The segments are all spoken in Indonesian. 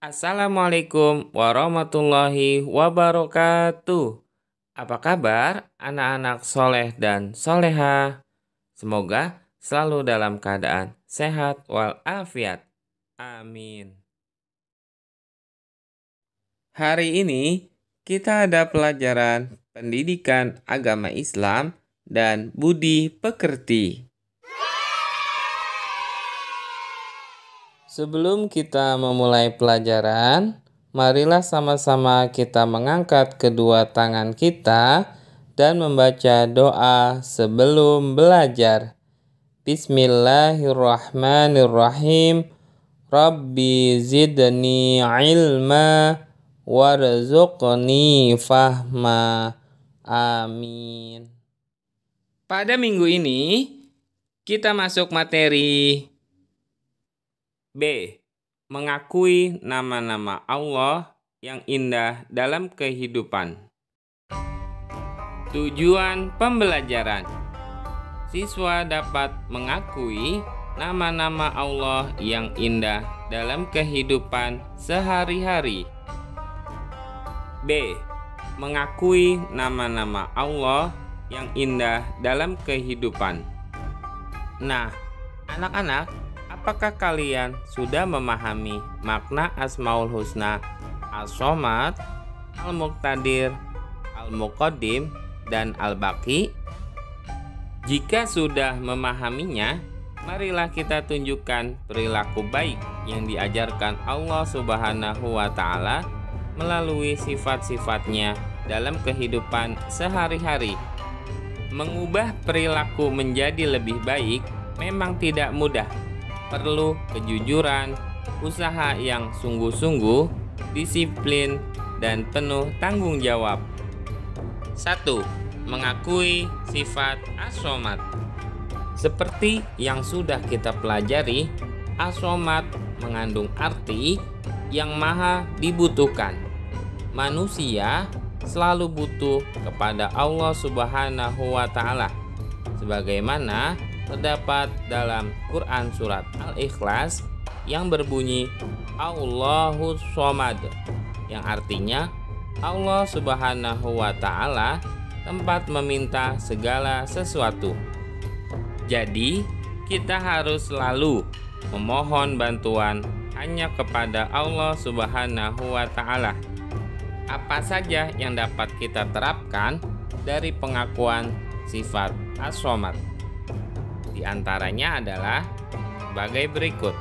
Assalamualaikum warahmatullahi wabarakatuh. Apa kabar anak-anak soleh dan soleha? Semoga selalu dalam keadaan sehat walafiat. Amin. Hari ini kita ada pelajaran pendidikan agama Islam dan budi pekerti. Sebelum kita memulai pelajaran, marilah sama-sama kita mengangkat kedua tangan kita dan membaca doa sebelum belajar. Bismillahirrahmanirrahim. Rabbi zidni ilma warzuqni fahma. Amin. Pada minggu ini, kita masuk materi B. Mengakui nama-nama Allah yang indah dalam kehidupan. Tujuan pembelajaran. Siswa dapat mengakui nama-nama Allah yang indah dalam kehidupan sehari-hari. B. Mengakui nama-nama Allah yang indah dalam kehidupan. Nah, anak-anak, apakah kalian sudah memahami makna Asmaul Husna, As-Somad, Al-Muqtadir, Al-Muqaddim, dan Al-Baqi? Jika sudah memahaminya, marilah kita tunjukkan perilaku baik yang diajarkan Allah Subhanahu wa Ta'ala melalui sifat-sifatnya dalam kehidupan sehari-hari. Mengubah perilaku menjadi lebih baik memang tidak mudah. Perlu kejujuran, usaha yang sungguh-sungguh, disiplin, dan penuh tanggung jawab. 1. Mengakui sifat As-Somad. Seperti yang sudah kita pelajari, As-Somad mengandung arti yang maha dibutuhkan. Manusia selalu butuh kepada Allah Subhanahu wa Ta'ala, sebagaimana terdapat dalam Quran surat Al-Ikhlas yang berbunyi Allahus Somad, yang artinya Allah Subhanahu wa Ta'ala tempat meminta segala sesuatu. Jadi kita harus selalu memohon bantuan hanya kepada Allah Subhanahu wa Ta'ala. Apa saja yang dapat kita terapkan dari pengakuan sifat As-Somad? Di antaranya adalah sebagai berikut.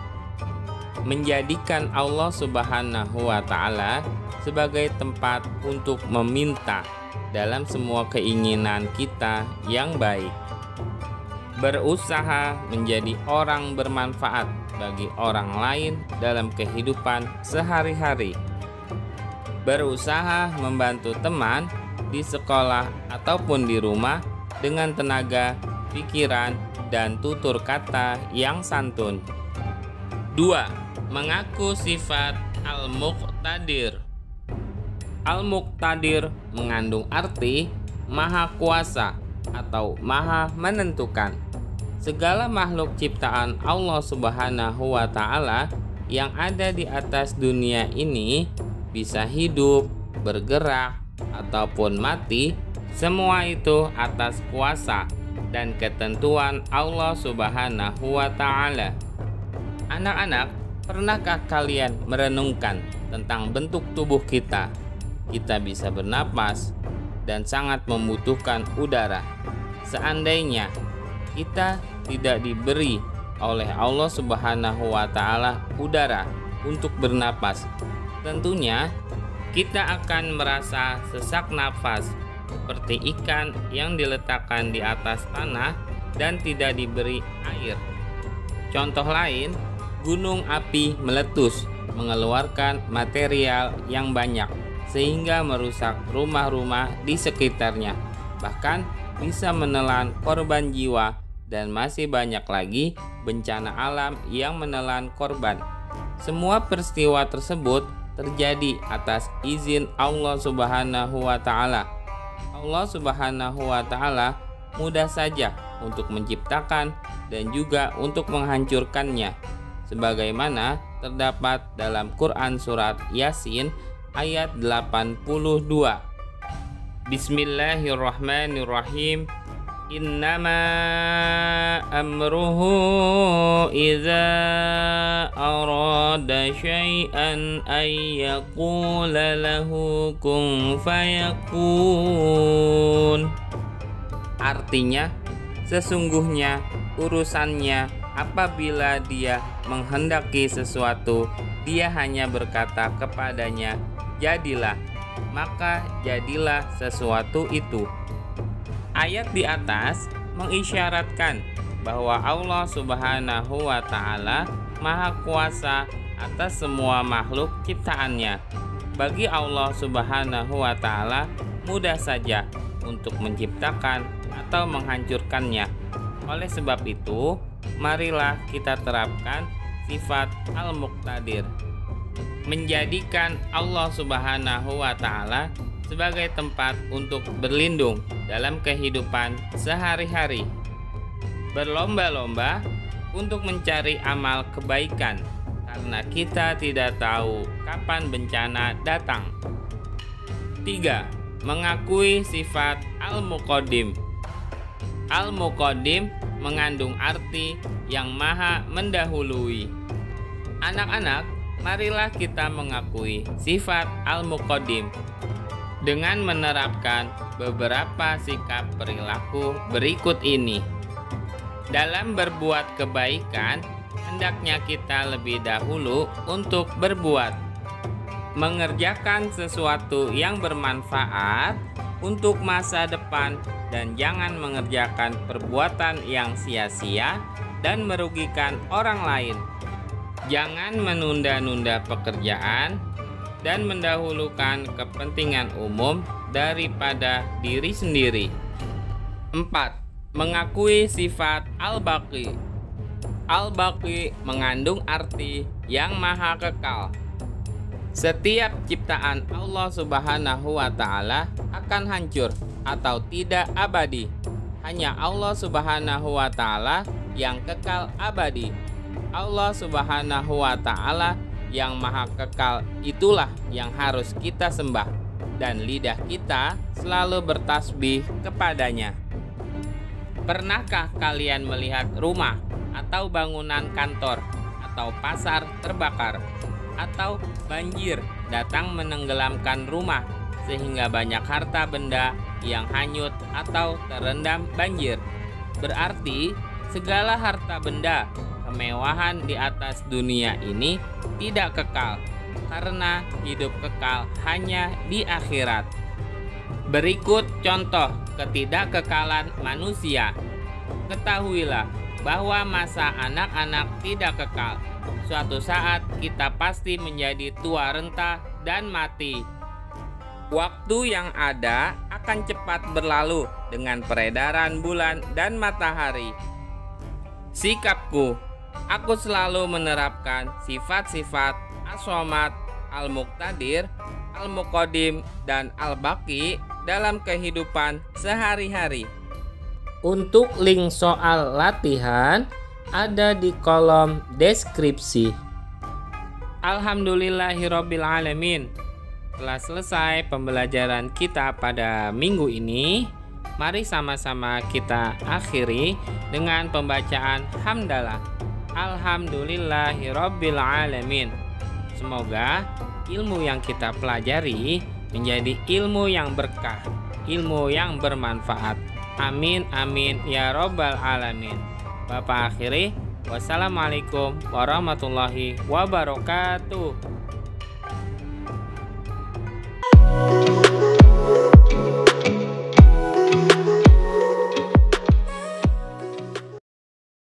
Menjadikan Allah Subhanahu wa Ta'ala sebagai tempat untuk meminta dalam semua keinginan kita yang baik. Berusaha menjadi orang bermanfaat bagi orang lain dalam kehidupan sehari-hari. Berusaha membantu teman di sekolah ataupun di rumah dengan tenaga, pikiran, dan tutur kata yang santun. 2. Mengaku sifat Al-Muqtadir. Al-Muqtadir mengandung arti maha kuasa atau maha menentukan. Segala makhluk ciptaan Allah Subhanahu wa Ta'ala yang ada di atas dunia ini bisa hidup, bergerak, ataupun mati, semua itu atas kuasa dan ketentuan Allah Subhanahu wa Ta'ala. Anak-anak, pernahkah kalian merenungkan tentang bentuk tubuh kita? Kita bisa bernapas dan sangat membutuhkan udara. Seandainya kita tidak diberi oleh Allah Subhanahu wa Ta'ala udara untuk bernapas, tentunya kita akan merasa sesak nafas seperti ikan yang diletakkan di atas tanah dan tidak diberi air. Contoh lain, gunung api meletus mengeluarkan material yang banyak sehingga merusak rumah-rumah di sekitarnya, bahkan bisa menelan korban jiwa, dan masih banyak lagi bencana alam yang menelan korban. Semua peristiwa tersebut terjadi atas izin Allah Subhanahu wa Ta'ala. Allah Subhanahu wa Ta'ala mudah saja untuk menciptakan dan juga untuk menghancurkannya, sebagaimana terdapat dalam Quran surat Yasin ayat 82. Bismillahirrahmanirrahim. Innama amruhu idza arada syai'an ay yaqula lahu kun fayakun. Artinya, sesungguhnya urusannya apabila dia menghendaki sesuatu, dia hanya berkata kepadanya, jadilah, maka jadilah sesuatu itu. Ayat di atas mengisyaratkan bahwa Allah Subhanahu wa Ta'ala Maha Kuasa atas semua makhluk ciptaannya. Bagi Allah Subhanahu wa Ta'ala mudah saja untuk menciptakan atau menghancurkannya. Oleh sebab itu, marilah kita terapkan sifat Al-Muqtadir, menjadikan Allah Subhanahu wa Ta'ala sebagai tempat untuk berlindung dalam kehidupan sehari-hari. Berlomba-lomba untuk mencari amal kebaikan, karena kita tidak tahu kapan bencana datang. 3. Mengakui sifat Al-Muqaddim. Al-Muqaddim mengandung arti yang maha mendahului. Anak-anak, marilah kita mengakui sifat Al-Muqaddim dengan menerapkan beberapa sikap perilaku berikut ini. Dalam berbuat kebaikan, hendaknya kita lebih dahulu untuk berbuat, mengerjakan sesuatu yang bermanfaat untuk masa depan, dan jangan mengerjakan perbuatan yang sia-sia dan merugikan orang lain. Jangan menunda-nunda pekerjaan dan mendahulukan kepentingan umum daripada diri sendiri. 4. Mengakui sifat Al-Baqi. Al-Baqi mengandung arti yang maha kekal. Setiap ciptaan Allah Subhanahu wa Ta'ala akan hancur atau tidak abadi. Hanya Allah Subhanahu wa Ta'ala yang kekal abadi. Allah Subhanahu wa Ta'ala yang maha kekal itulah yang harus kita sembah, dan lidah kita selalu bertasbih kepadanya. Pernahkah kalian melihat rumah atau bangunan kantor atau pasar terbakar, atau banjir datang menenggelamkan rumah sehingga banyak harta benda yang hanyut atau terendam banjir? Berarti segala harta benda, kemewahan di atas dunia ini tidak kekal, karena hidup kekal hanya di akhirat. Berikut contoh ketidakkekalan manusia. Ketahuilah bahwa masa anak-anak tidak kekal. Suatu saat kita pasti menjadi tua renta dan mati. Waktu yang ada akan cepat berlalu dengan peredaran bulan dan matahari. Sikapku, aku selalu menerapkan sifat-sifat As-Somad, Al-Muqtadir, Al-Muqaddim, dan Al-Baqi dalam kehidupan sehari-hari. Untuk link soal latihan ada di kolom deskripsi. Alhamdulillahirrabbilalamin. Telah selesai pembelajaran kita pada minggu ini. Mari sama-sama kita akhiri dengan pembacaan hamdalah. Alhamdulillahirrabbilalamin. Semoga ilmu yang kita pelajari menjadi ilmu yang berkah, ilmu yang bermanfaat. Amin amin ya robbal alamin. Bapak akhiri, wassalamualaikum warahmatullahi wabarakatuh.